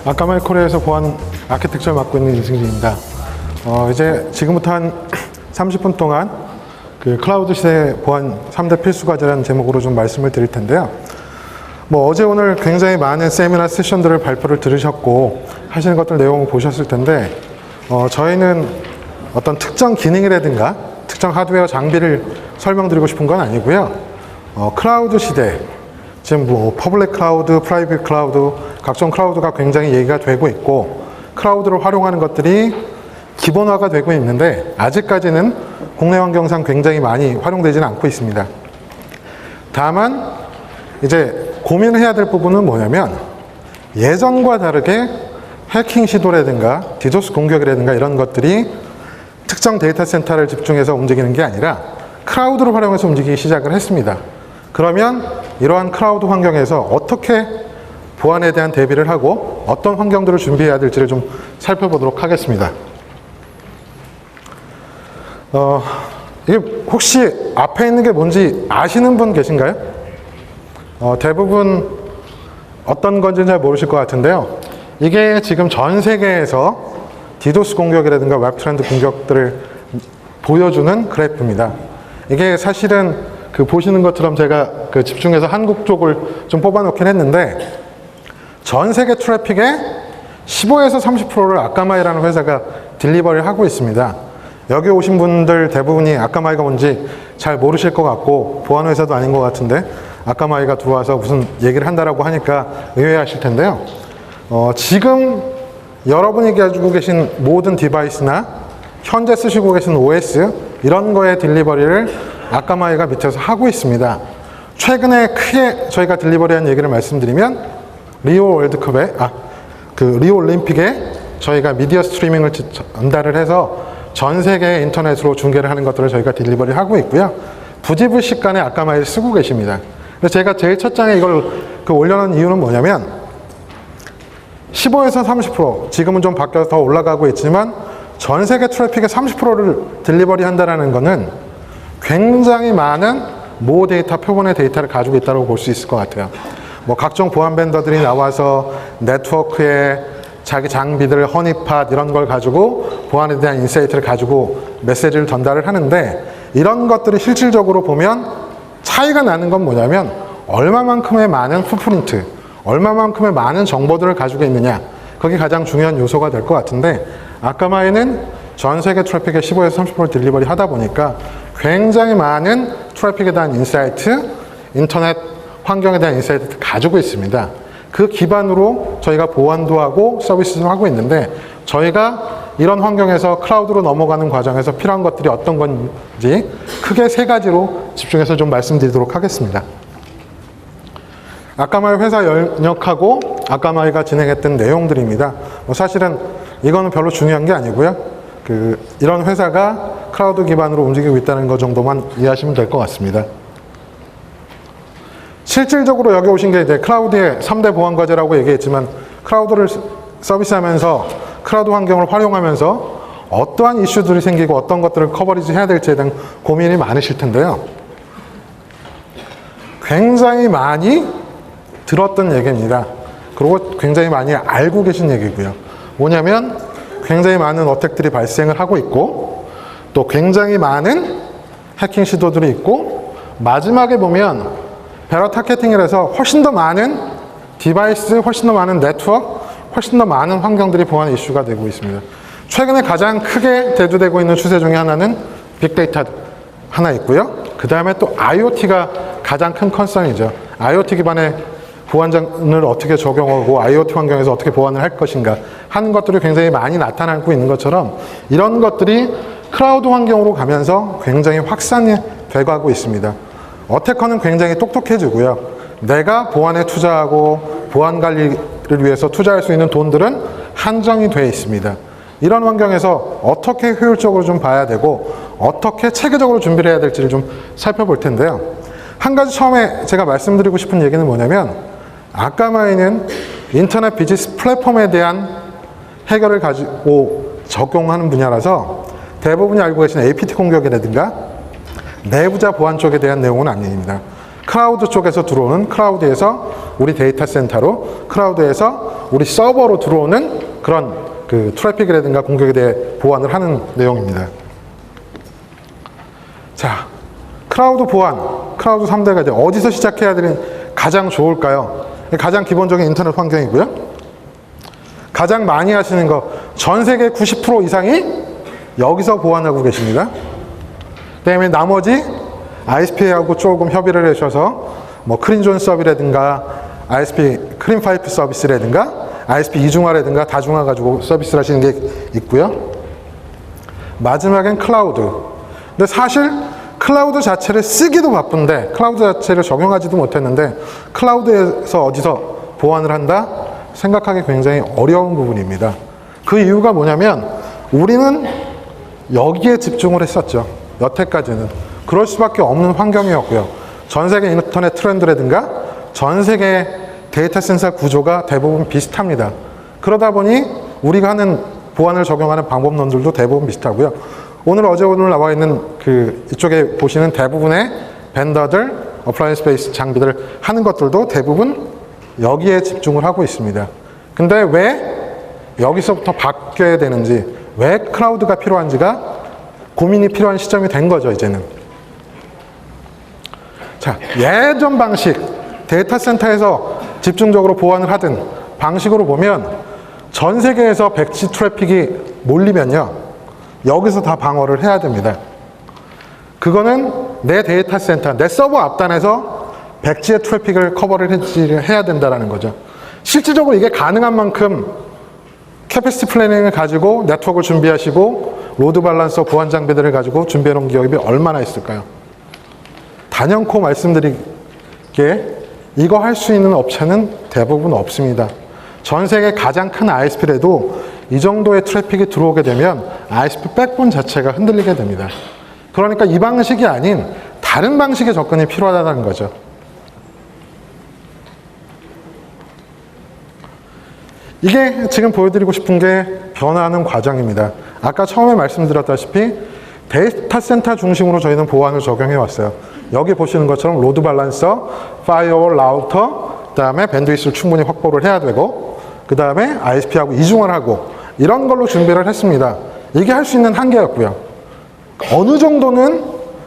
아까마이 코리아에서 보안 아키텍처를 맡고 있는 이승진입니다. 이제 지금부터 한 30분 동안 그 클라우드 시대 보안 3대 필수 과제라는 제목으로 좀 말씀을 드릴 텐데요. 어제 오늘 굉장히 많은 세미나 세션들을 발표를 들으셨고 하시는 것들 내용을 보셨을 텐데 저희는 어떤 특정 기능이라든가 특정 하드웨어 장비를 설명드리고 싶은 건 아니고요. 클라우드 시대, 지금 퍼블릭 클라우드, 프라이빗 클라우드, 각종 클라우드가 굉장히 얘기가 되고 있고 클라우드를 활용하는 것들이 기본화가 되고 있는데 아직까지는 국내 환경상 굉장히 많이 활용되지는 않고 있습니다. 다만 이제 고민을 해야 될 부분은 뭐냐면 예전과 다르게 해킹 시도라든가 디도스 공격이라든가 이런 것들이 특정 데이터 센터를 집중해서 움직이는 게 아니라 클라우드를 활용해서 움직이기 시작을 했습니다. 그러면 이러한 클라우드 환경에서 어떻게 보안에 대한 대비를 하고 어떤 환경들을 준비해야 될지를 좀 살펴보도록 하겠습니다. 이게 혹시 앞에 있는 게 뭔지 아시는 분 계신가요? 대부분 어떤 건지는 잘 모르실 것 같은데요. 이게 지금 전 세계에서 디도스 공격이라든가 웹 트렌드 공격들을 보여주는 그래프입니다. 이게 사실은 보시는 것처럼 제가 집중해서 한국 쪽을 좀 뽑아놓긴 했는데 전 세계 트래픽의 15에서 30%를 아까마이라는 회사가 딜리버리를 하고 있습니다. 여기 오신 분들 대부분이 아까마이가 뭔지 잘 모르실 것 같고 보안 회사도 아닌 것 같은데 아까마이가 들어와서 무슨 얘기를 한다라고 하니까 의외하실 텐데요. 지금 여러분이 가지고 계신 모든 디바이스나 현재 쓰시고 계신 OS 이런 거의 딜리버리를 아까마이가 밑에서 하고 있습니다. 최근에 크게 저희가 딜리버리한 얘기를 말씀드리면 리오 월드컵에 리오 올림픽에 저희가 미디어 스트리밍을 전달을 해서 전 세계 인터넷으로 중계를 하는 것들을 저희가 딜리버리 하고 있고요. 부지불식간에 아까마이를 쓰고 계십니다. 그래서 제가 제일 첫 장에 이걸 올려놓은 이유는 뭐냐면 15에서 30% 지금은 좀 바뀌어서 더 올라가고 있지만 전 세계 트래픽의 30%를 딜리버리 한다는 것은 굉장히 많은 모 데이터, 표본의 데이터를 가지고 있다고 볼 수 있을 것 같아요. 각종 보안 벤더들이 나와서 네트워크에 자기 장비들, 허니팟 이런 걸 가지고 보안에 대한 인사이트를 가지고 메시지를 전달을 하는데 이런 것들이 실질적으로 보면 차이가 나는 건 뭐냐면 얼마만큼의 많은 풋프린트, 얼마만큼의 많은 정보들을 가지고 있느냐 그게 가장 중요한 요소가 될 것 같은데 아까마이는 전 세계 트래픽의 15에서 30% 딜리버리 하다 보니까 굉장히 많은 트래픽에 대한 인사이트, 인터넷 환경에 대한 인사이트를 가지고 있습니다. 그 기반으로 저희가 보안도 하고 서비스도 하고 있는데 저희가 이런 환경에서 클라우드로 넘어가는 과정에서 필요한 것들이 어떤 건지 크게 세 가지로 집중해서 좀 말씀드리도록 하겠습니다. 아까마이 회사 연역하고 아까마이가 진행했던 내용들입니다. 사실은 이거는 별로 중요한 게 아니고요. 이런 회사가 클라우드 기반으로 움직이고 있다는 것 정도만 이해하시면 될 것 같습니다. 실질적으로 여기 오신 게 이제 클라우드의 3대 보안 과제라고 얘기했지만 클라우드를 서비스하면서 클라우드 환경을 활용하면서 어떠한 이슈들이 생기고 어떤 것들을 커버리지 해야 될지에 대한 고민이 많으실 텐데요. 굉장히 많이 들었던 얘기입니다. 그리고 굉장히 많이 알고 계신 얘기고요. 뭐냐면 굉장히 많은 어택들이 발생을 하고 있고 또 굉장히 많은 해킹 시도들이 있고 마지막에 보면 베러 타겟팅을 해서 훨씬 더 많은 디바이스, 훨씬 더 많은 네트워크, 훨씬 더 많은 환경들이 보안 이슈가 되고 있습니다. 최근에 가장 크게 대두되고 있는 추세 중에 하나는 빅데이터 하나 있고요. 그 다음에 또 IoT가 가장 큰 컨선이죠. IoT 기반의 보안을 어떻게 적용하고 IoT 환경에서 어떻게 보안을 할 것인가 하는 것들이 굉장히 많이 나타나고 있는 것처럼 이런 것들이 클라우드 환경으로 가면서 굉장히 확산이 돼가고 있습니다. 어태커는 굉장히 똑똑해지고요. 내가 보안에 투자하고 보안 관리를 위해서 투자할 수 있는 돈들은 한정이 되어 있습니다. 이런 환경에서 어떻게 효율적으로 좀 봐야 되고 어떻게 체계적으로 준비를 해야 될지를 좀 살펴볼 텐데요. 한 가지 처음에 제가 말씀드리고 싶은 얘기는 뭐냐면 아까마이는 인터넷 비즈니스 플랫폼에 대한 해결을 가지고 적용하는 분야라서 대부분이 알고 계신 APT 공격이라든가 내부자 보안 쪽에 대한 내용은 아닙니다. 클라우드 쪽에서 들어오는 클라우드에서 우리 데이터 센터로, 클라우드에서 우리 서버로 들어오는 그런 그 트래픽이라든가 공격에 대해 보완을 하는 내용입니다. 자, 클라우드 보안, 클라우드 3대가 이제 어디서 시작해야 되는 가장 좋을까요? 가장 기본적인 인터넷 환경이고요. 가장 많이 하시는 거, 전 세계 90% 이상이 여기서 보완하고 계십니다. 그다음에 나머지 ISP하고 조금 협의를 하셔서 뭐 크린존 서비라든가 ISP 크린파이프 서비스라든가 ISP 이중화라든가 다중화 가지고 서비스를 하시는 게 있고요. 마지막엔 클라우드. 근데 사실 클라우드 자체를 쓰기도 바쁜데, 클라우드 자체를 적용하지도 못했는데 클라우드에서 어디서 보완을 한다? 생각하기 굉장히 어려운 부분입니다. 그 이유가 뭐냐면 우리는 여기에 집중을 했었죠. 여태까지는. 그럴 수밖에 없는 환경이었고요. 전 세계 인터넷 트렌드라든가 전 세계 데이터 센서 구조가 대부분 비슷합니다. 그러다 보니 우리가 하는 보안을 적용하는 방법론들도 대부분 비슷하고요. 오늘 나와 있는 그 이쪽에 보시는 대부분의 벤더들, 어플라이언스 베이스 장비들 하는 것들도 대부분 여기에 집중을 하고 있습니다. 근데 왜 여기서부터 바뀌어야 되는지, 왜 클라우드가 필요한지가 고민이 필요한 시점이 된 거죠, 이제는. 자, 예전 방식, 데이터 센터에서 집중적으로 보완을 하던 방식으로 보면 전 세계에서 백지 트래픽이 몰리면요, 여기서 다 방어를 해야 됩니다. 그거는 내 데이터 센터, 내 서버 앞단에서 백지의 트래픽을 커버를 해야 된다는 거죠. 실질적으로 이게 가능한 만큼 캐패시티 플래닝을 가지고 네트워크를 준비하시고 로드 밸런서 보안 장비들을 가지고 준비해 놓은 기업이 얼마나 있을까요? 단연코 말씀드리기에 이거 할 수 있는 업체는 대부분 없습니다. 전 세계 가장 큰 ISP라도 이 정도의 트래픽이 들어오게 되면 ISP 백본 자체가 흔들리게 됩니다. 그러니까 이 방식이 아닌 다른 방식의 접근이 필요하다는 거죠. 이게 지금 보여드리고 싶은 게 변화하는 과정입니다. 아까 처음에 말씀드렸다시피 데이터 센터 중심으로 저희는 보안을 적용해 왔어요. 여기 보시는 것처럼 로드 밸런서, 파이어월 라우터, 그 다음에 밴드위스를 충분히 확보를 해야 되고, 그 다음에 ISP하고 이중화를 하고, 이런 걸로 준비를 했습니다. 이게 할 수 있는 한계였고요. 어느 정도는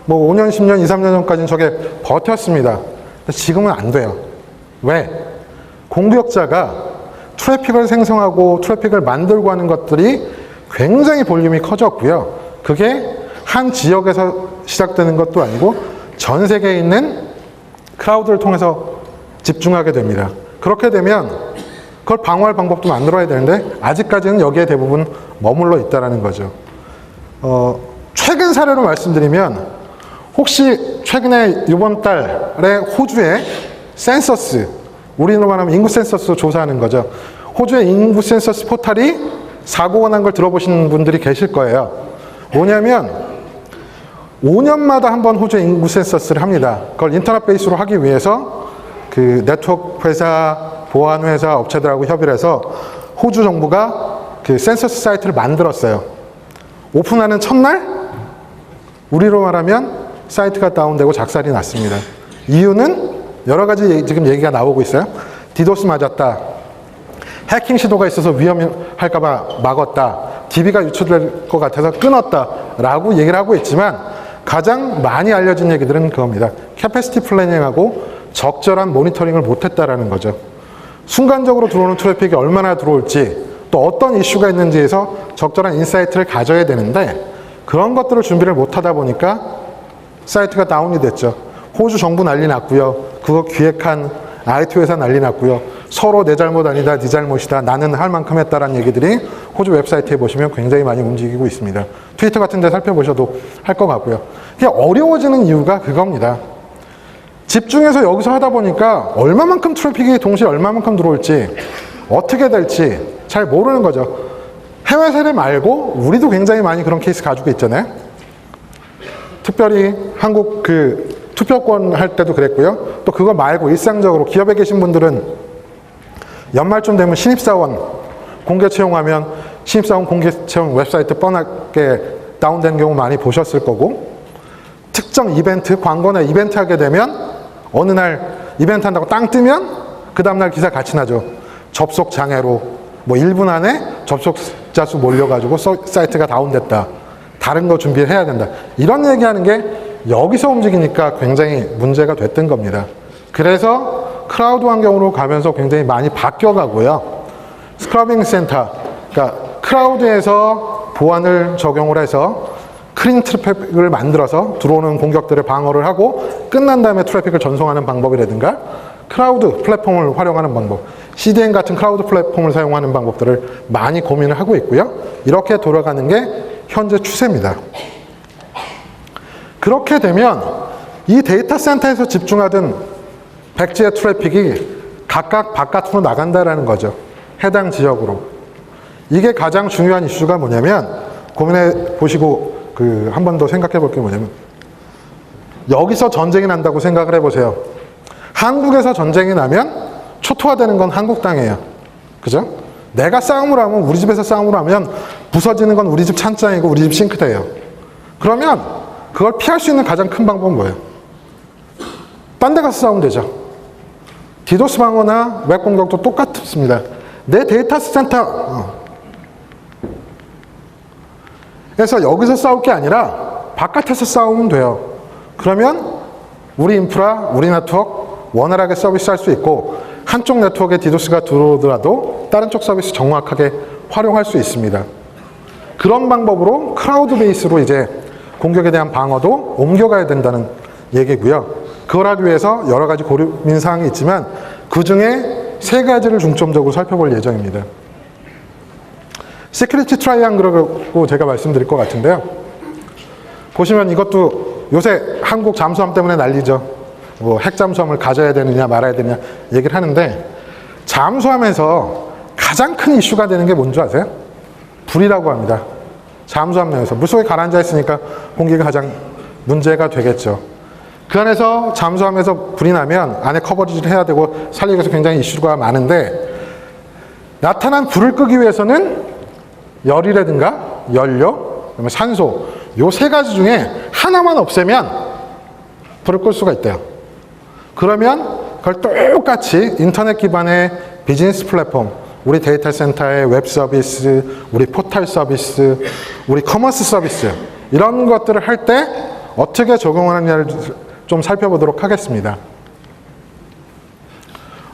뭐 5년, 10년, 2, 3년 전까지는 저게 버텼습니다. 근데 지금은 안 돼요. 왜? 공격자가 트래픽을 생성하고 트래픽을 만들고 하는 것들이 굉장히 볼륨이 커졌고요. 그게 한 지역에서 시작되는 것도 아니고 전 세계에 있는 클라우드를 통해서 집중하게 됩니다. 그렇게 되면 그걸 방어할 방법도 만들어야 되는데 아직까지는 여기에 대부분 머물러 있다는 거죠. 최근 사례로 말씀드리면 혹시 최근에 이번 달에 호주의 센서스, 우리로 말하면 인구 센서스 조사하는 거죠. 호주의 인구 센서스 포털이 사고가 난 걸 들어보신 분들이 계실 거예요. 뭐냐면 5년마다 한 번 호주의 인구 센서스를 합니다. 그걸 인터넷 베이스로 하기 위해서 그 네트워크 회사, 보안 회사, 업체들하고 협의를 해서 호주 정부가 그 센서스 사이트를 만들었어요. 오픈하는 첫날 우리로 말하면 사이트가 다운되고 작살이 났습니다. 이유는 여러 가지 지금 얘기가 나오고 있어요. 디도스 맞았다. 해킹 시도가 있어서 위험할까봐 막았다. DB가 유출될 것 같아서 끊었다. 라고 얘기를 하고 있지만 가장 많이 알려진 얘기들은 그겁니다. 캐패시티 플래닝하고 적절한 모니터링을 못했다라는 거죠. 순간적으로 들어오는 트래픽이 얼마나 들어올지 또 어떤 이슈가 있는지에서 적절한 인사이트를 가져야 되는데 그런 것들을 준비를 못하다 보니까 사이트가 다운이 됐죠. 호주 정부 난리 났고요. 그거 기획한 IT 회사 난리 났고요. 서로 내 잘못 아니다, 네 잘못이다, 나는 할 만큼 했다라는 얘기들이 호주 웹사이트에 보시면 굉장히 많이 움직이고 있습니다. 트위터 같은 데 살펴보셔도 할 것 같고요. 그게 어려워지는 이유가 그겁니다. 집중해서 여기서 하다 보니까 얼마만큼 트래픽이 동시에 얼마만큼 들어올지 어떻게 될지 잘 모르는 거죠. 해외 사례 말고 우리도 굉장히 많이 그런 케이스 가지고 있잖아요. 특별히 한국 그 투표권 할 때도 그랬고요. 또 그거 말고 일상적으로 기업에 계신 분들은 연말쯤 되면 신입사원 공개 채용하면 신입사원 공개 채용 웹사이트 뻔하게 다운되는 경우 많이 보셨을 거고 특정 이벤트, 광고나 이벤트 하게 되면 어느 날 이벤트 한다고 땅 뜨면 그 다음날 기사 같이 나죠. 접속 장애로 뭐 1분 안에 접속자 수 몰려가지고 사이트가 다운됐다. 다른 거 준비를 해야 된다. 이런 얘기하는 게 여기서 움직이니까 굉장히 문제가 됐던 겁니다. 그래서 클라우드 환경으로 가면서 굉장히 많이 바뀌어가고요. 스크러빙 센터, 그러니까 클라우드에서 보안을 적용을 해서 클린 트래픽을 만들어서 들어오는 공격들을 방어를 하고 끝난 다음에 트래픽을 전송하는 방법이라든가 클라우드 플랫폼을 활용하는 방법, CDN 같은 클라우드 플랫폼을 사용하는 방법들을 많이 고민을 하고 있고요. 이렇게 돌아가는 게 현재 추세입니다. 그렇게 되면 이 데이터 센터에서 집중하던 백지의 트래픽이 각각 바깥으로 나간다라는 거죠. 해당 지역으로. 이게 가장 중요한 이슈가 뭐냐면 고민해 보시고 한 번 더 생각해 볼 게 뭐냐면 여기서 전쟁이 난다고 생각을 해보세요. 한국에서 전쟁이 나면 초토화되는 건 한국 땅이에요. 그죠? 내가 싸움을 하면 우리 집에서 싸움을 하면 부서지는 건 우리 집 찬장이고 우리 집 싱크대예요. 그러면 그걸 피할 수 있는 가장 큰 방법은 뭐예요? 딴 데 가서 싸우면 되죠. 디도스 방어나 웹 공격도 똑같습니다. 내 데이터 센터 그래서 여기서 싸울 게 아니라 바깥에서 싸우면 돼요. 그러면 우리 인프라, 우리 네트워크 원활하게 서비스할 수 있고 한쪽 네트워크에 디도스가 들어오더라도 다른 쪽 서비스 정확하게 활용할 수 있습니다. 그런 방법으로 클라우드 베이스로 이제 공격에 대한 방어도 옮겨가야 된다는 얘기고요. 그걸 하기 위해서 여러 가지 고민사항이 있지만 그 중에 3가지를 중점적으로 살펴볼 예정입니다. 시큐리티 트라이앵글이라고 제가 말씀드릴 것 같은데요. 보시면 이것도 요새 한국 잠수함 때문에 난리죠. 뭐 핵잠수함을 가져야 되느냐 말아야 되느냐 얘기를 하는데 잠수함에서 가장 큰 이슈가 되는 게 뭔지 아세요? 불이라고 합니다. 잠수함 내에서 물속에 가라앉아 있으니까 공기가 가장 문제가 되겠죠. 그 안에서 잠수함에서 불이 나면 안에 커버리지를 해야 되고 살리기 위해서 굉장히 이슈가 많은데 나타난 불을 끄기 위해서는 열이라든가 연료, 그다음에 산소 요 3가지 중에 하나만 없애면 불을 끌 수가 있대요. 그러면 그걸 똑같이 인터넷 기반의 비즈니스 플랫폼, 우리 데이터 센터의 웹 서비스, 우리 포털 서비스, 우리 커머스 서비스 이런 것들을 할 때 어떻게 적용하느냐를 좀 살펴보도록 하겠습니다.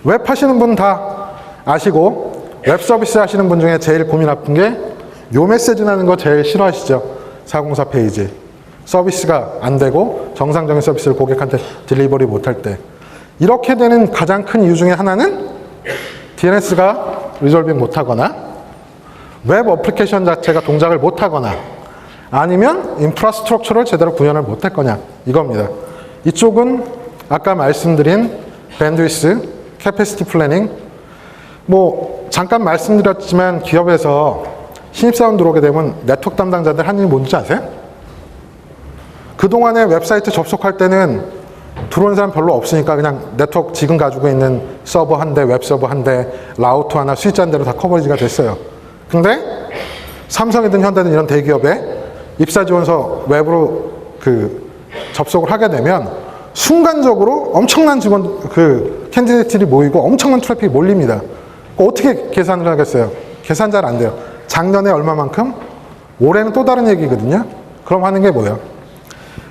웹 하시는 분 다 아시고 웹 서비스 하시는 분 중에 제일 고민 아픈 게 요 메시지 나는 거 제일 싫어하시죠? 404 페이지. 서비스가 안 되고 정상적인 서비스를 고객한테 딜리버리 못할 때. 이렇게 되는 가장 큰 이유 중에 하나는 DNS가 리졸빙 못하거나 웹 어플리케이션 자체가 동작을 못하거나 아니면 인프라스트럭처를 제대로 구현을 못할 거냐 이겁니다. 이쪽은 아까 말씀드린 밴드위스, 캐패시티 플래닝 뭐 잠깐 말씀드렸지만 기업에서 신입사원 들어오게 되면 네트워크 담당자들 하는 일이 뭔지 아세요? 그동안에 웹사이트 접속할 때는 들어오는 사람 별로 없으니까 그냥 네트워크 지금 가지고 있는 서버 한 대, 웹 서버 한 대, 라우터 하나, 스위치 한 대로 다 커버리지가 됐어요. 근데 삼성이든 현대든 이런 대기업에 입사지원서 웹으로 접속을 하게 되면 순간적으로 엄청난 직원, 캔디데이트들이 모이고 엄청난 트래픽이 몰립니다. 어떻게 계산을 하겠어요? 계산 잘 안 돼요. 작년에 얼마만큼? 올해는 또 다른 얘기거든요. 그럼 하는 게 뭐예요?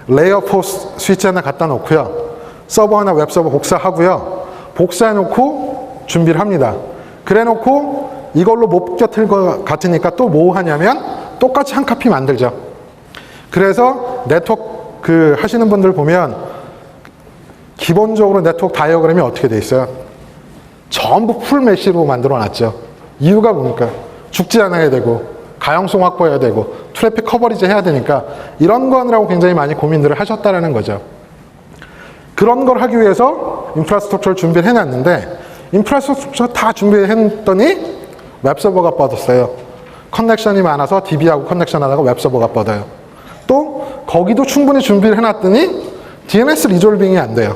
레이어 4 스위치 하나 갖다 놓고요. 서버 하나 웹서버 복사하고요. 복사해 놓고 준비를 합니다. 그래 놓고 이걸로 못 곁을 것 같으니까 또 뭐 하냐면 똑같이 한 카피 만들죠. 그래서 네트워크 하시는 분들 보면 기본적으로 네트워크 다이어그램이 어떻게 돼 있어요? 전부 풀 메시로 만들어 놨죠. 이유가 뭡니까? 죽지 않아야 되고 가용성 확보해야 되고 트래픽 커버리지 해야 되니까 이런 거 하느라고 굉장히 많이 고민들을 하셨다라는 거죠. 그런 걸 하기 위해서 인프라스트럭처를 준비를 해놨는데 인프라스트럭처 다 준비했더니 웹서버가 뻗었어요. 커넥션이 많아서 DB하고 커넥션 하다가 웹서버가 뻗어요. 또 거기도 충분히 준비를 해놨더니 DNS 리졸빙이 안 돼요.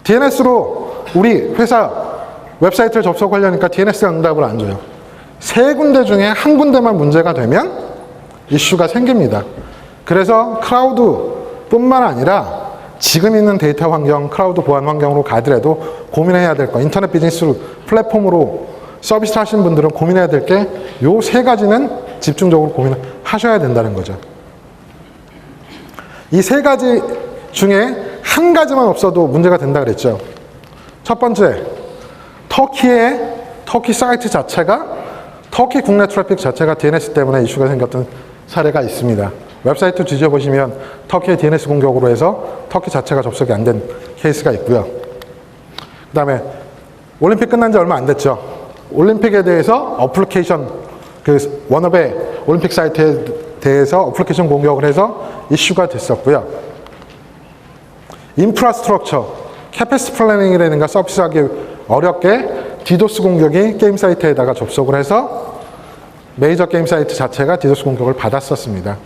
DNS로 우리 회사 웹사이트를 접속하려니까 DNS가 응답을 안 줘요. 3군데 중에 한 군데만 문제가 되면 이슈가 생깁니다. 그래서 클라우드뿐만 아니라 지금 있는 데이터 환경, 클라우드 보안 환경으로 가더라도 고민해야 될 거, 인터넷 비즈니스 플랫폼으로 서비스를 하시는 분들은 고민해야 될 게 요 세 가지는 집중적으로 고민을 하셔야 된다는 거죠. 이 세 가지 중에 한 가지만 없어도 문제가 된다 그랬죠. 첫 번째, 터키 사이트 자체가, 터키 국내 트래픽 자체가 DNS 때문에 이슈가 생겼던 사례가 있습니다. 웹사이트 뒤져보시면 터키의 DNS 공격으로 해서 터키 자체가 접속이 안 된 케이스가 있고요. 그 다음에 올림픽 끝난 지 얼마 안 됐죠. 올림픽에 대해서 어플리케이션, 그 워너베 올림픽 사이트에 대해서 어플리케이션 공격을 해서 이슈가 됐었고요. 인프라스트럭처, 캐패시티 플래닝이라든가 서비스하기 어렵게 디도스 공격이 게임 사이트에다가 접속을 해서 메이저 게임 사이트 자체가 디도스 공격을 받았었습니다.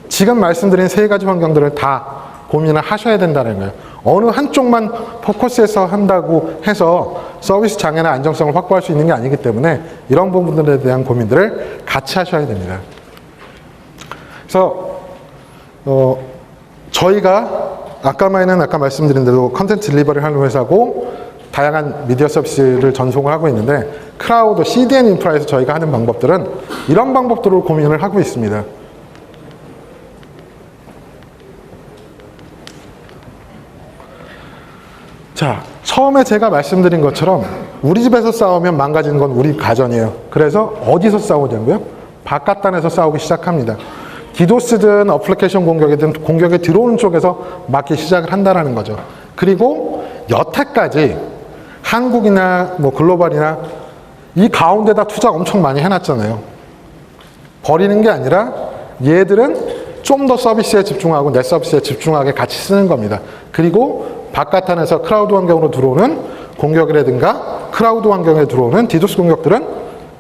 지금 말씀드린 세 가지 환경들을 다 고민을 하셔야 된다는 거예요. 어느 한쪽만 포커스해서 한다고 해서 서비스 장애나 안정성을 확보할 수 있는 게 아니기 때문에 이런 부분들에 대한 고민들을 같이 하셔야 됩니다. 그래서 저희가 아까마에는 아까 말씀드린 대로 컨텐츠 딜리버리를 하는 회사고 다양한 미디어 서비스를 전송을 하고 있는데 클라우드, CDN 인프라에서 저희가 하는 방법들은 이런 방법들을 고민을 하고 있습니다. 자, 처음에 제가 말씀드린 것처럼 우리 집에서 싸우면 망가지는 건 우리 가정이에요. 그래서 어디서 싸우냐고요? 바깥단에서 싸우기 시작합니다. 디도스든 어플리케이션 공격이든 공격에 들어오는 쪽에서 맞기 시작을 한다는 거죠. 그리고 여태까지 한국이나 뭐 글로벌이나 이 가운데다 투자 엄청 많이 해놨잖아요. 버리는 게 아니라 얘들은 좀 더 서비스에 집중하고 내 서비스에 집중하게 같이 쓰는 겁니다. 그리고 바깥단에서 클라우드 환경으로 들어오는 공격이라든가 클라우드 환경에 들어오는 디도스 공격들은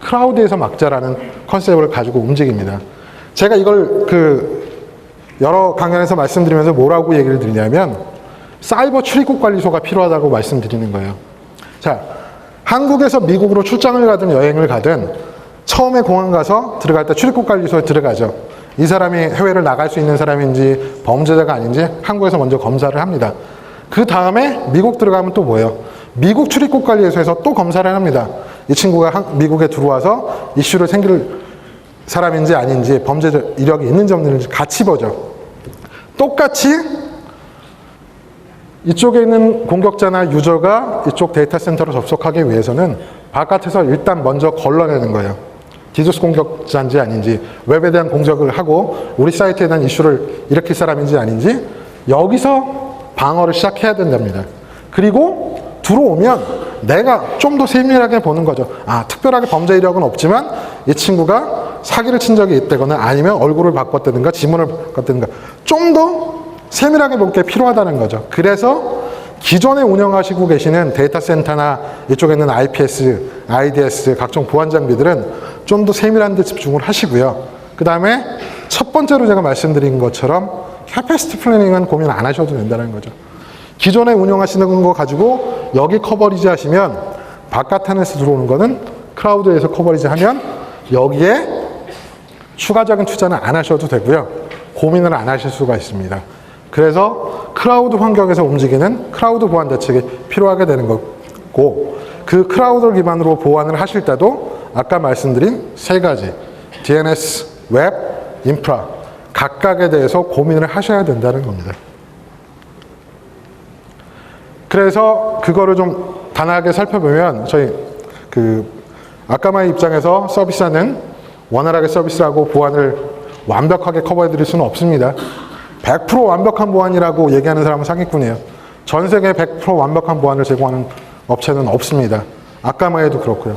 클라우드에서 막자라는 컨셉을 가지고 움직입니다. 제가 이걸 여러 강연에서 말씀드리면서 뭐라고 얘기를 드리냐면 사이버 출입국 관리소가 필요하다고 말씀드리는 거예요. 자, 한국에서 미국으로 출장을 가든 여행을 가든 처음에 공항 가서 들어갈 때 출입국 관리소에 들어가죠. 이 사람이 해외를 나갈 수 있는 사람인지 범죄자가 아닌지 한국에서 먼저 검사를 합니다. 그 다음에 미국 들어가면 또 뭐예요? 미국 출입국 관리소에서 또 검사를 합니다. 이 친구가 미국에 들어와서 이슈를 생길 사람인지 아닌지 범죄 이력이 있는지 없는지 같이 보죠. 똑같이 이쪽에 있는 공격자나 유저가 이쪽 데이터 센터로 접속하기 위해서는 바깥에서 일단 먼저 걸러내는 거예요. 디도스 공격자인지 아닌지, 웹에 대한 공격을 하고 우리 사이트에 대한 이슈를 일으킬 사람인지 아닌지 여기서 방어를 시작해야 된답니다. 그리고 들어오면 내가 좀 더 세밀하게 보는 거죠. 아, 특별하게 범죄 이력은 없지만 이 친구가 사기를 친 적이 있다거나 아니면 얼굴을 바꿨다든가 지문을 바꿨다든가 좀 더 세밀하게 볼 게 필요하다는 거죠. 그래서 기존에 운영하시고 계시는 데이터 센터나 이쪽에 있는 IPS, IDS 각종 보안 장비들은 좀 더 세밀한 데 집중을 하시고요. 그 다음에 첫 번째로 제가 말씀드린 것처럼 캐패시티 플래닝은 고민 안 하셔도 된다는 거죠. 기존에 운영하시는 거 가지고 여기 커버리지 하시면 바깥단에서 들어오는 거는 클라우드에서 커버리지 하면 여기에 추가적인 투자는 안 하셔도 되고요. 고민을 안 하실 수가 있습니다. 그래서 클라우드 환경에서 움직이는 클라우드 보안 대책이 필요하게 되는 거고 그 클라우드를 기반으로 보안을 하실 때도 아까 말씀드린 세 가지 DNS, 웹, 인프라 각각에 대해서 고민을 하셔야 된다는 겁니다. 그래서 그거를 좀 단하게 살펴보면 저희 아까마의 입장에서 서비스하는 원활하게 서비스하고 보안을 완벽하게 커버해 드릴 수는 없습니다. 100% 완벽한 보안이라고 얘기하는 사람은 사기꾼이에요. 전 세계 100% 완벽한 보안을 제공하는 업체는 없습니다. 아까마에도 그렇고요.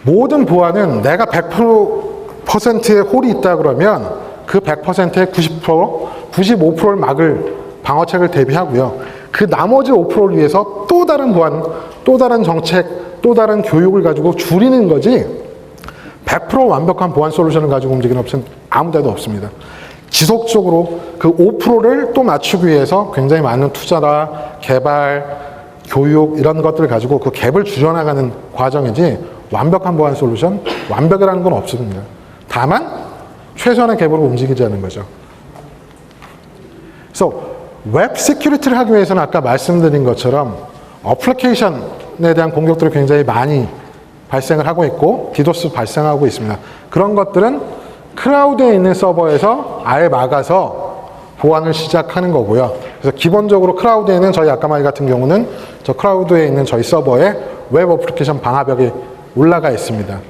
모든 보안은 내가 100%의 홀이 있다 그러면 그 100%의 90%, 95%를 막을 방어책을 대비하고요. 그 나머지 5%를 위해서 또 다른 보안, 또 다른 정책, 또 다른 교육을 가지고 줄이는 거지 100% 완벽한 보안 솔루션을 가지고 움직이는 업체는 아무 데도 없습니다. 지속적으로 그 5%를 또 맞추기 위해서 굉장히 많은 투자나 개발, 교육 이런 것들을 가지고 그 갭을 줄여나가는 과정이지 완벽한 보안 솔루션, 완벽이라는 건 없습니다. 다만 최소한의 갭으로 움직이자는 거죠. 그래서 웹 시큐리티를 하기 위해서는 아까 말씀드린 것처럼 어플리케이션에 대한 공격들이 굉장히 많이 발생을 하고 있고 디도스 발생하고 있습니다. 그런 것들은 클라우드에 있는 서버에서 아예 막아서 보안을 시작하는 거고요. 그래서 기본적으로 클라우드에 있는 저희 아까마이 같은 경우는 저 클라우드에 있는 저희 서버에 웹 어플리케이션 방화벽이 올라가 있습니다.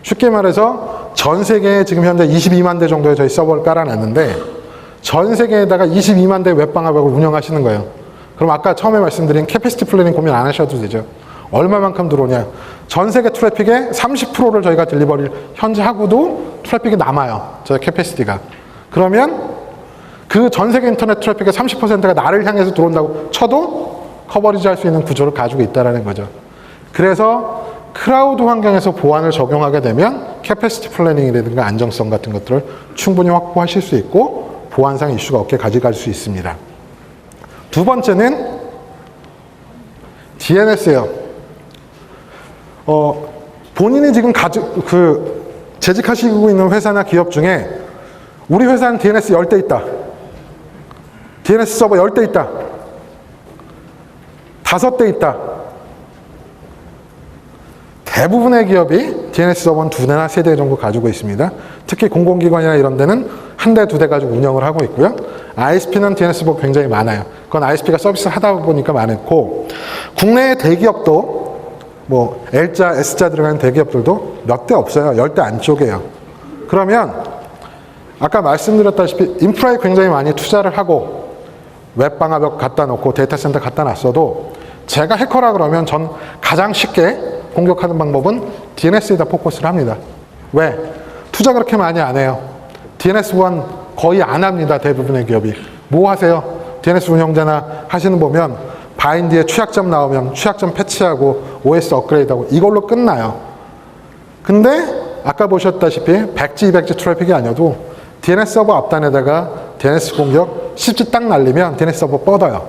쉽게 말해서 전 세계에 지금 현재 22만 대 정도의 저희 서버를 깔아놨는데 전 세계에다가 22만 대 웹 방화벽을 운영하시는 거예요. 그럼 아까 처음에 말씀드린 캐패시티 플래닝 고민 안 하셔도 되죠. 얼마만큼 들어오냐. 전 세계 트래픽의 30%를 저희가 딜리버리를 현재 하고도 트래픽이 남아요. 저희 캐패시티가. 그러면 그 전 세계 인터넷 트래픽의 30%가 나를 향해서 들어온다고 쳐도 커버리지 할 수 있는 구조를 가지고 있다는 거죠. 그래서 클라우드 환경에서 보안을 적용하게 되면 캐패시티 플래닝이라든가 안정성 같은 것들을 충분히 확보하실 수 있고 보안상 이슈가 없게 가져갈 수 있습니다. 두 번째는 DNS예요. 본인이 지금 재직하시고 있는 회사나 기업 중에 우리 회사는 DNS 10대 있다. DNS 서버 10대 있다. 5대 있다. 대부분의 기업이 DNS 서버는 2대나 3대 정도 가지고 있습니다. 특히 공공기관이나 이런 데는 1대, 2대 가지고 운영을 하고 있고요. ISP는 DNS 서버가 굉장히 많아요. 그건 ISP가 서비스를 하다 보니까 많고 국내의 대기업도 뭐 L자, S자 들어가는 대기업들도 몇 대 없어요. 10대 안쪽이에요. 그러면 아까 말씀드렸다시피 인프라에 굉장히 많이 투자를 하고 웹방화벽 갖다 놓고 데이터 센터 갖다 놨어도 제가 해커라 그러면 전 가장 쉽게 공격하는 방법은 DNS에다 포커스를 합니다. 왜? 투자 그렇게 많이 안 해요. DNS 보안 거의 안 합니다. 대부분의 기업이. 뭐 하세요? DNS 운영자나 하시는 보면 바인드에 취약점 나오면 취약점 패치하고 OS 업그레이드하고 이걸로 끝나요. 근데 아까 보셨다시피 100G, 200G 트래픽이 아니어도 DNS 서버 앞단에다가 DNS 공격 10G 딱 날리면 DNS 서버 뻗어요.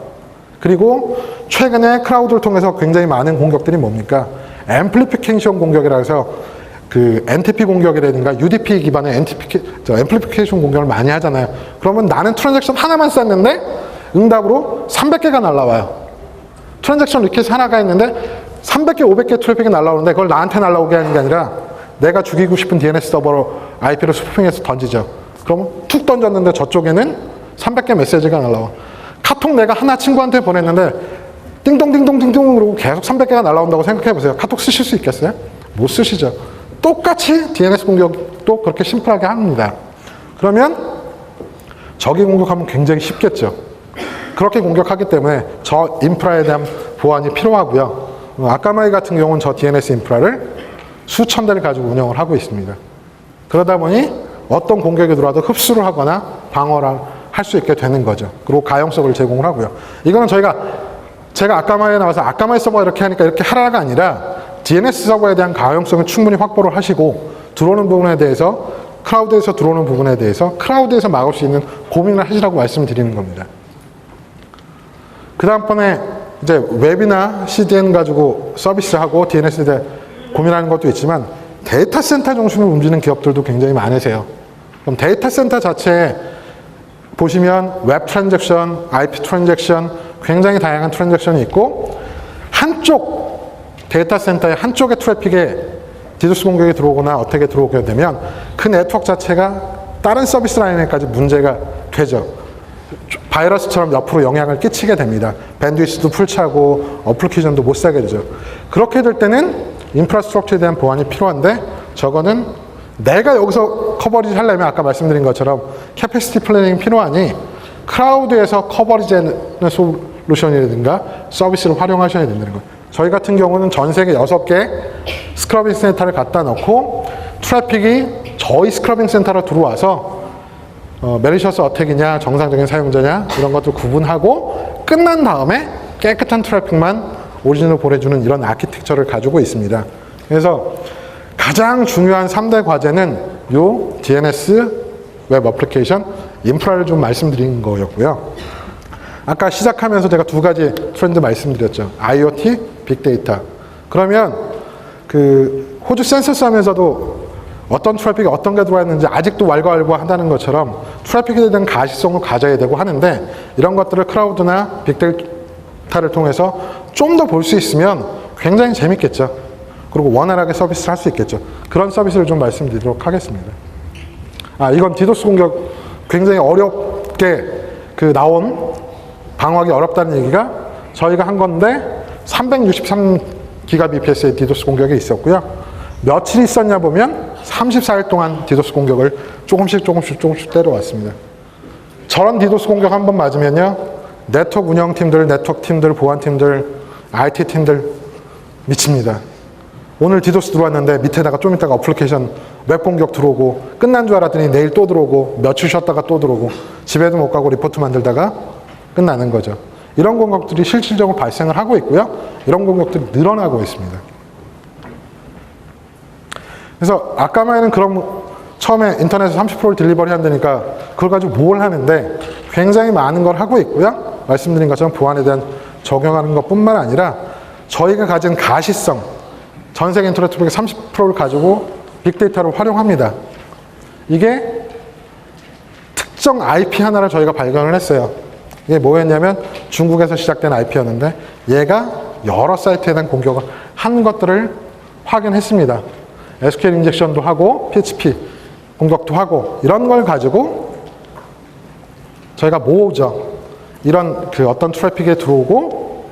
그리고 최근에 클라우드를 통해서 굉장히 많은 공격들이 뭡니까? 앰플리피케이션 공격이라 해서 그 NTP 공격이라든가 UDP 기반의 앰플리피케이션 공격을 많이 하잖아요. 그러면 나는 트랜잭션 하나만 쐈는데 응답으로 300개가 날라와요. 트랜잭션 리퀘스트 하나가 있는데 300개, 500개 트래픽이 날라오는데 그걸 나한테 날라오게 하는 게 아니라 내가 죽이고 싶은 DNS 서버로 IP를 스푸핑해서 던지죠. 그러면 툭 던졌는데 저쪽에는 300개 메시지가 날라와. 카톡 내가 하나 친구한테 보냈는데 띵동띵동띵동 그러고 계속 300개가 날라온다고 생각해 보세요. 카톡 쓰실 수 있겠어요? 못 쓰시죠. 똑같이 DNS 공격도 그렇게 심플하게 합니다. 그러면 적이 공격하면 굉장히 쉽겠죠. 그렇게 공격하기 때문에 저 인프라에 대한 보안이 필요하고요. 아까마이 같은 경우는 저 DNS 인프라를 수천 대를 가지고 운영을 하고 있습니다. 그러다 보니 어떤 공격이 들어와도 흡수를 하거나 방어를 할 수 있게 되는 거죠. 그리고 가용성을 제공을 하고요. 이거는 제가 아까마이에 나와서 아까마이 서버가 이렇게 하니까 이렇게 하라가 아니라 DNS 서버에 대한 가용성을 충분히 확보를 하시고 들어오는 부분에 대해서 클라우드에서 들어오는 부분에 대해서 클라우드에서 막을 수 있는 고민을 하시라고 말씀드리는 겁니다. 그 다음번에 이제 웹이나 CDN 가지고 서비스하고 DNS에 대해 고민하는 것도 있지만 데이터 센터 중심으로 움직이는 기업들도 굉장히 많으세요. 그럼 데이터 센터 자체에 보시면 웹 트랜잭션, IP 트랜잭션 굉장히 다양한 트랜잭션이 있고 한쪽 데이터 센터의 한쪽의 트래픽에 디도스 공격이 들어오거나 어떻게 들어오게 되면 그 네트워크 자체가 다른 서비스 라인에까지 문제가 되죠. 바이러스처럼 옆으로 영향을 끼치게 됩니다. 밴드위스도 풀차고 어플리케이션도 못 사게 되죠. 그렇게 될 때는 인프라스트럭처에 대한 보안이 필요한데 저거는 내가 여기서 커버리지 하려면 아까 말씀드린 것처럼 캐패시티 플래닝이 필요하니 클라우드에서 커버리지하는 솔루션이라든가 서비스를 활용하셔야 된다는 거예요. 저희 같은 경우는 전 세계 6개 스크러빙 센터를 갖다 놓고 트래픽이 저희 스크러빙 센터로 들어와서 메리셔스 어택이냐 정상적인 사용자냐 이런 것들 구분하고 끝난 다음에 깨끗한 트래픽만 오리진으로 보내주는 이런 아키텍처를 가지고 있습니다. 그래서 가장 중요한 3대 과제는 요 DNS 웹 어플리케이션 인프라를 좀 말씀드린 거였고요. 아까 시작하면서 제가 2가지 트렌드 말씀드렸죠. IoT, 빅데이터. 그러면 호주 센서스 하면서도 어떤 트래픽이 어떤 게 들어왔는지 아직도 왈가왈부한다는 것처럼 트래픽에 대한 가시성을 가져야 되고 하는데 이런 것들을 클라우드나 빅데이터를 통해서 좀 더 볼 수 있으면 굉장히 재밌겠죠. 그리고 원활하게 서비스를 할 수 있겠죠. 그런 서비스를 좀 말씀드리도록 하겠습니다. 이건 디도스 공격 굉장히 어렵게 나온 방어하기 어렵다는 얘기가 저희가 한 건데 363GBps의 디도스 공격이 있었고요. 며칠 있었냐 보면 34일 동안 디도스 공격을 조금씩 때려왔습니다. 저런 디도스 공격 한번 맞으면요. 네트워크 운영팀들, 네트워크 팀들, 보안팀들, IT팀들 미칩니다. 오늘 디도스 들어왔는데 밑에다가 좀 이따가 어플리케이션 웹 공격 들어오고 끝난 줄 알았더니 내일 또 들어오고 며칠 쉬었다가 또 들어오고 집에도 못 가고 리포트 만들다가 끝나는 거죠. 이런 공격들이 실질적으로 발생을 하고 있고요. 이런 공격들이 늘어나고 있습니다. 그래서 아까만에는 그럼 처음에 인터넷에 30%를 딜리버리 한다니까 그걸 가지고 뭘 하는데 굉장히 많은 걸 하고 있고요. 말씀드린 것처럼 보안에 대한 적용하는 것뿐만 아니라 저희가 가진 가시성, 전 세계 인터넷 트래픽의 30%를 가지고 빅데이터를 활용합니다. 이게 특정 IP 하나를 저희가 발견을 했어요. 이게 뭐였냐면 중국에서 시작된 IP였는데 얘가 여러 사이트에 대한 공격을 한 것들을 확인했습니다. SQL 인젝션도 하고 PHP 공격도 하고 이런 걸 가지고 저희가 모으죠. 이런 어떤 트래픽에 들어오고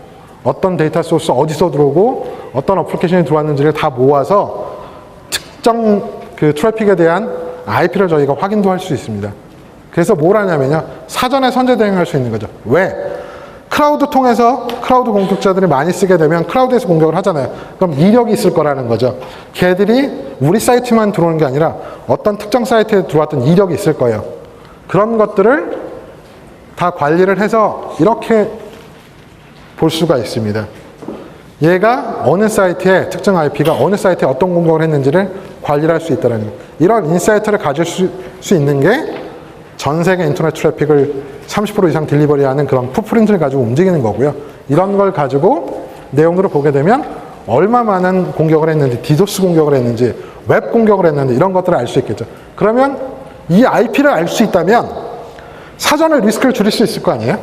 어떤 데이터 소스 어디서 들어오고 어떤 어플리케이션이 들어왔는지를 다 모아서 특정 트래픽에 대한 IP를 저희가 확인도 할 수 있습니다. 그래서 뭘 하냐면요. 사전에 선제 대응할 수 있는 거죠. 왜? 클라우드 통해서 클라우드 공격자들이 많이 쓰게 되면 클라우드에서 공격을 하잖아요. 그럼 이력이 있을 거라는 거죠. 걔들이 우리 사이트만 들어오는 게 아니라 어떤 특정 사이트에 들어왔던 이력이 있을 거예요. 그런 것들을 다 관리를 해서 이렇게 볼 수가 있습니다. 얘가 어느 사이트에 특정 IP가 어느 사이트에 어떤 공격을 했는지를 관리를 할 수 있다는 거예요. 이런 인사이트를 가질 수 있는 게 전 세계 인터넷 트래픽을 30% 이상 딜리버리하는 그런 풋프린트를 가지고 움직이는 거고요. 이런 걸 가지고 내용들을 보게 되면 얼마 많은 공격을 했는지, 디도스 공격을 했는지, 웹 공격을 했는지 이런 것들을 알 수 있겠죠. 그러면 이 IP를 알 수 있다면 사전에 리스크를 줄일 수 있을 거 아니에요?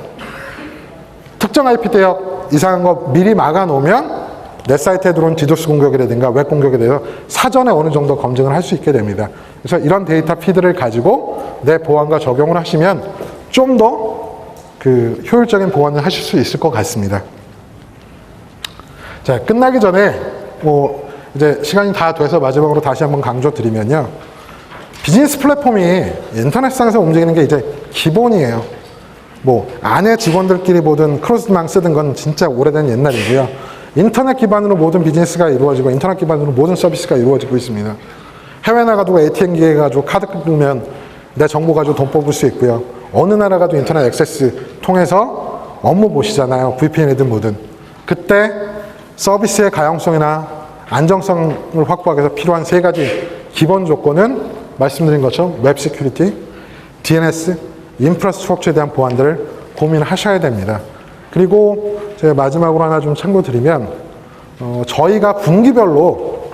특정 IP 대역 이상한 거 미리 막아놓으면 내 사이트에 들어온 디도스 공격이라든가 웹 공격에 대해서 사전에 어느 정도 검증을 할 수 있게 됩니다. 그래서 이런 데이터 피드를 가지고 내 보안과 적용을 하시면 좀 더 효율적인 보안을 하실 수 있을 것 같습니다. 자, 끝나기 전에 이제 시간이 다 돼서 마지막으로 다시 한번 강조드리면요. 비즈니스 플랫폼이 인터넷상에서 움직이는 게 이제 기본이에요. 안에 직원들끼리 보든 크로스망 쓰든 건 진짜 오래된 옛날이고요. 인터넷 기반으로 모든 비즈니스가 이루어지고 인터넷 기반으로 모든 서비스가 이루어지고 있습니다. 해외 나가도 ATM기에 가지고 카드 끊으면 내 정보 가지고 돈 뽑을 수 있고요. 어느 나라 가도 인터넷 액세스 통해서 업무 보시잖아요. VPN이든 뭐든. 그때 서비스의 가용성이나 안정성을 확보하기 위해서 필요한 세 가지 기본 조건은 말씀드린 것처럼 웹 시큐리티, DNS, 인프라스트럭처에 대한 보안들을 고민하셔야 됩니다. 그리고 제가 마지막으로 하나 좀 참고드리면 저희가 분기별로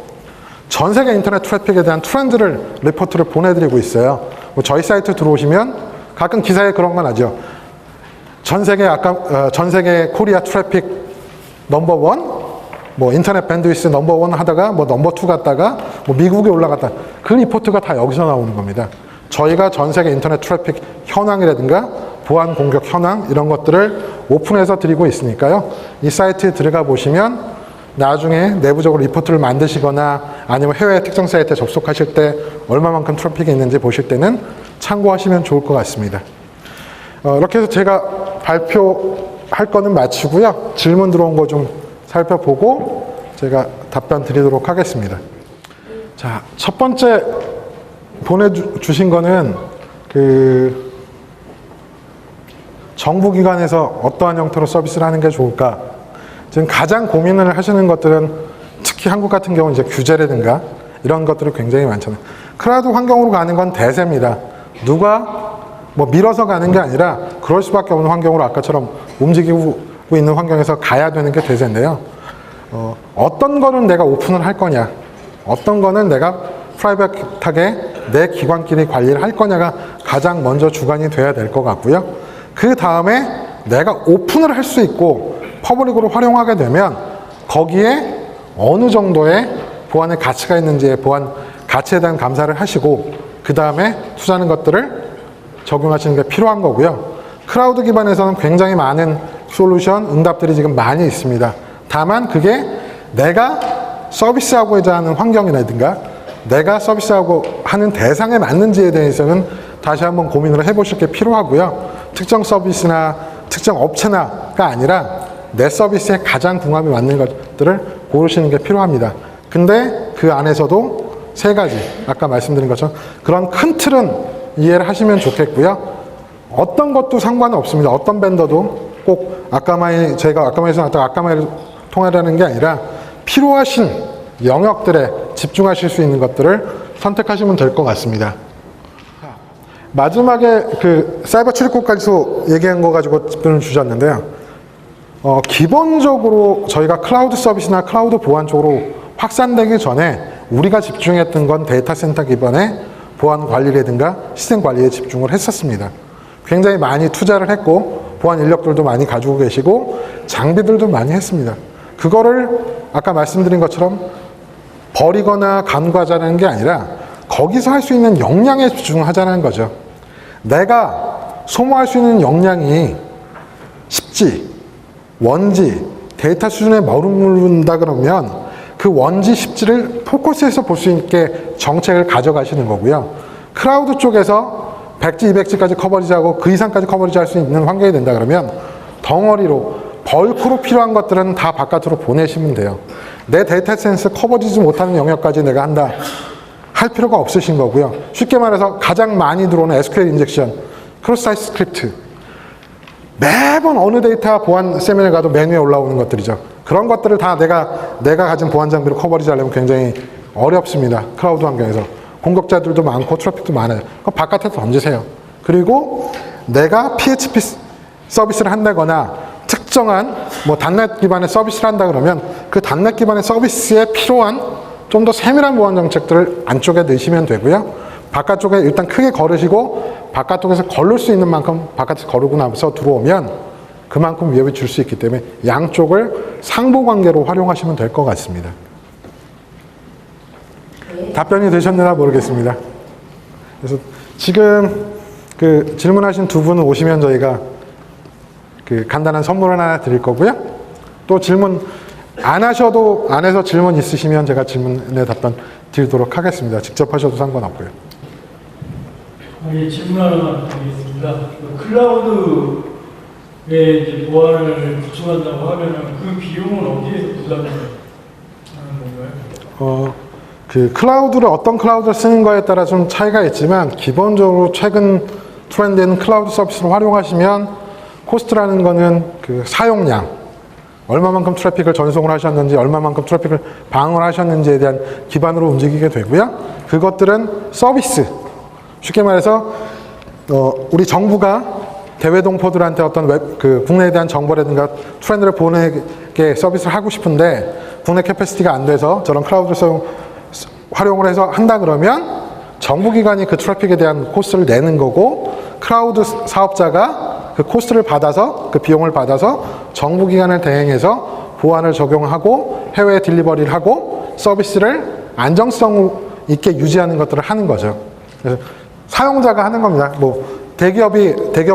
전 세계 인터넷 트래픽에 대한 트렌드를 리포트를 보내드리고 있어요. 저희 사이트 들어오시면 가끔 기사에 그런 건 하죠. 전 세계 코리아 트래픽 넘버원, 인터넷 밴드위스 넘버원 하다가 넘버2 갔다가 미국에 올라갔다. 그 리포트가 다 여기서 나오는 겁니다. 저희가 전 세계 인터넷 트래픽 현황이라든가 보안 공격 현황 이런 것들을 오픈해서 드리고 있으니까요. 이 사이트에 들어가 보시면 나중에 내부적으로 리포트를 만드시거나 아니면 해외 특정 사이트에 접속하실 때 얼마만큼 트래픽이 있는지 보실 때는 참고하시면 좋을 것 같습니다. 이렇게 해서 제가 발표할 거는 마치고요. 질문 들어온 거 좀 살펴보고 제가 답변 드리도록 하겠습니다. 자, 첫 번째 보내주신 거는 정부기관에서 어떠한 형태로 서비스를 하는 게 좋을까? 지금 가장 고민을 하시는 것들은 특히 한국 같은 경우는 이제 규제라든가 이런 것들이 굉장히 많잖아요. 클라우드 환경으로 가는 건 대세입니다. 누가 밀어서 가는 게 아니라 그럴 수밖에 없는 환경으로 아까처럼 움직이고 있는 환경에서 가야 되는 게 대세인데요. 어떤 거는 내가 오픈을 할 거냐, 어떤 거는 내가 프라이빗하게 내 기관끼리 관리를 할 거냐가 가장 먼저 주관이 돼야 될 것 같고요. 그 다음에 내가 오픈을 할 수 있고 퍼블릭으로 활용하게 되면 거기에 어느 정도의 보안의 가치가 있는지의 보안 가치에 대한 감사를 하시고 그 다음에 투자하는 것들을 적용하시는 게 필요한 거고요. 클라우드 기반에서는 굉장히 많은 솔루션, 응답들이 지금 많이 있습니다. 다만 그게 내가 서비스하고자 하는 환경이라든가 내가 서비스하고 하는 대상에 맞는지에 대해서는 다시 한번 고민을 해보실 게 필요하고요. 특정 서비스나 특정 업체나가 아니라 내 서비스에 가장 궁합이 맞는 것들을 고르시는 게 필요합니다. 근데 그 안에서도 세 가지, 아까 말씀드린 것처럼 그런 큰 틀은 이해를 하시면 좋겠고요. 어떤 것도 상관은 없습니다. 어떤 벤더도 꼭 제가 아까마이에서 나왔던 아까마이를 통하라는 게 아니라 필요하신 영역들에 집중하실 수 있는 것들을 선택하시면 될 것 같습니다. 마지막에 그 사이버 출입국까지도 얘기한 거 가지고 답변을 주셨는데요. 기본적으로 저희가 클라우드 서비스나 클라우드 보안 쪽으로 확산되기 전에 우리가 집중했던 건 데이터 센터 기반의 보안 관리라든가 시스템 관리에 집중을 했었습니다. 굉장히 많이 투자를 했고 보안 인력들도 많이 가지고 계시고 장비들도 많이 했습니다. 그거를 아까 말씀드린 것처럼 버리거나 간과하자는 게 아니라 거기서 할 수 있는 역량에 집중하자는 거죠. 내가 소모할 수 있는 역량이 10G, 원지, 데이터 수준에 머무른다 그러면 그 원지 10G를 포커스해서 볼 수 있게 정책을 가져가시는 거고요. 클라우드 쪽에서 100G, 200G까지 커버리지하고 그 이상까지 커버리지할 수 있는 환경이 된다 그러면 덩어리로 벌크로 필요한 것들은 다 바깥으로 보내시면 돼요. 내 데이터 센스 커버리지 못하는 영역까지 내가 한다 할 필요가 없으신 거고요. 쉽게 말해서 가장 많이 들어오는 SQL 인젝션, 크로스 사이트 스크립트, 매번 어느 데이터 보안 세미나에 가도 메뉴에 올라오는 것들이죠. 그런 것들을 다 내가 가진 보안 장비로 커버리지 하려면 굉장히 어렵습니다. 클라우드 환경에서. 공격자들도 많고 트래픽도 많아요. 그럼 바깥에 던지세요. 그리고 내가 PHP 서비스를 한다거나 특정한 뭐 단넷 기반의 서비스를 한다 그러면 그 단넷 기반의 서비스에 필요한 좀 더 세밀한 보안 정책들을 안쪽에 넣으시면 되고요. 바깥쪽에 일단 크게 걸으시고 바깥쪽에서 걸을 수 있는 만큼 바깥에서 거르고 나서 들어오면 그만큼 위협이 줄 수 있기 때문에 양쪽을 상호관계로 활용하시면 될 것 같습니다. 답변이 되셨느냐 모르겠습니다. 그래서 지금 그 질문하신 두 분은 오시면 저희가 그 간단한 선물 하나 드릴 거고요. 또 질문 안 해서 질문 있으시면 제가 질문에 답변 드리도록 하겠습니다. 직접 하셔도 상관없고요. 질문 하나만 드리겠습니다. 클라우드에 이제 보안을 구축한다고 하면은 그 비용은 어디에서 부담을 하는 건가요? 그 클라우드를 어떤 클라우드를 쓰는 거에 따라 좀 차이가 있지만 기본적으로 최근 트렌드인 클라우드 서비스를 활용하시면 코스트라는 거는 그 사용량, 얼마만큼 트래픽을 전송을 하셨는지, 얼마만큼 트래픽을 방어를 하셨는지에 대한 기반으로 움직이게 되고요. 그것들은 서비스, 쉽게 말해서 우리 정부가 대외동포들한테 어떤 국내에 대한 정보라든가 트렌드를 보내게 서비스를 하고 싶은데 국내 캐패시티가 안 돼서 저런 클라우드 활용을 해서 한다 그러면 정부기관이 그 트래픽에 대한 코스트를 내는 거고 클라우드 사업자가 그 코스트를 받아서 그 비용을 받아서 정부기관을 대행해서 보안을 적용하고 해외에 딜리버리를 하고 서비스를 안정성 있게 유지하는 것들을 하는 거죠. 그래서 사용자가 하는 겁니다. 뭐 대기업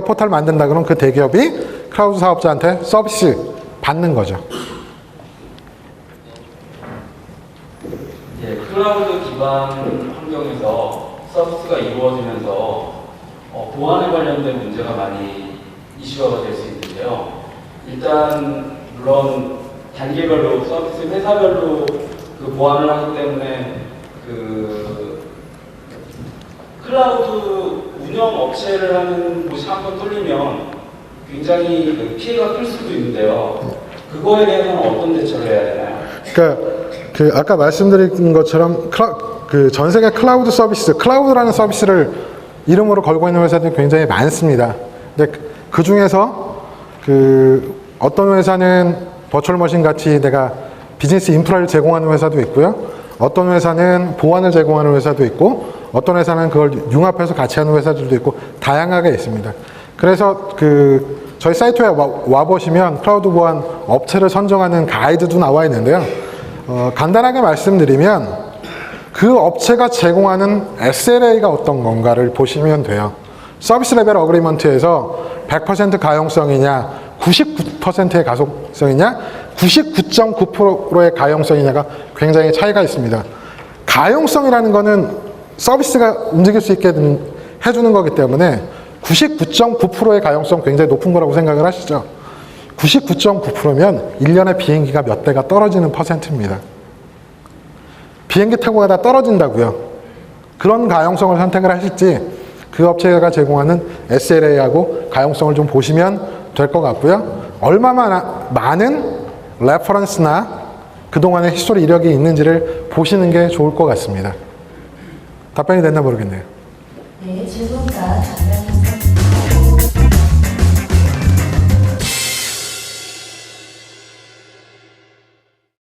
포털 만든다 그러면 그 대기업이 클라우드 사업자한테 서비스 받는 거죠. 예, 클라우드 기반 환경에서 서비스가 이루어지면서 보안에 관련된 문제가 많이 이슈화가 될 수 있는데요. 일단 물론 단계별로 서비스 회사별로 그 보안을 하기 때문에 그 클라우드 운영 업체를 하는 곳이 한번 뚫리면 굉장히 그 피해가 클 수도 있는데요. 그거에 대해서는 어떤 대처를 해야 되나요? 그러니까 아까 말씀드린 것처럼 전 세계 클라우드 서비스, 클라우드라는 서비스를 이름으로 걸고 있는 회사들이 굉장히 많습니다. 근데 그 중에서 어떤 회사는 버추얼 머신 같이 내가 비즈니스 인프라를 제공하는 회사도 있고요. 어떤 회사는 보안을 제공하는 회사도 있고 어떤 회사는 그걸 융합해서 같이 하는 회사들도 있고 다양하게 있습니다. 그래서 저희 사이트에 와보시면 클라우드 보안 업체를 선정하는 가이드도 나와 있는데요. 간단하게 말씀드리면 그 업체가 제공하는 SLA가 어떤 건가를 보시면 돼요. 서비스 레벨 어그리먼트에서 100% 가용성이냐, 99%의 가속성이냐, 99.9%의 가용성이냐가 굉장히 차이가 있습니다. 가용성이라는 거는 서비스가 움직일 수 있게 해주는 거기 때문에 99.9%의 가용성 굉장히 높은 거라고 생각을 하시죠. 99.9%면 1년에 비행기가 몇 대가 떨어지는 퍼센트입니다. 비행기 타고 가다 떨어진다고요. 그런 가용성을 선택을 하실지 그 업체가 제공하는 SLA하고 가용성을 좀 보시면 될 것 같고요. 얼마나 많은 레퍼런스나 그동안의 히스토리 이력이 있는지를 보시는 게 좋을 것 같습니다. 답변이 됐나 모르겠네요. 네, 질문과 답변에서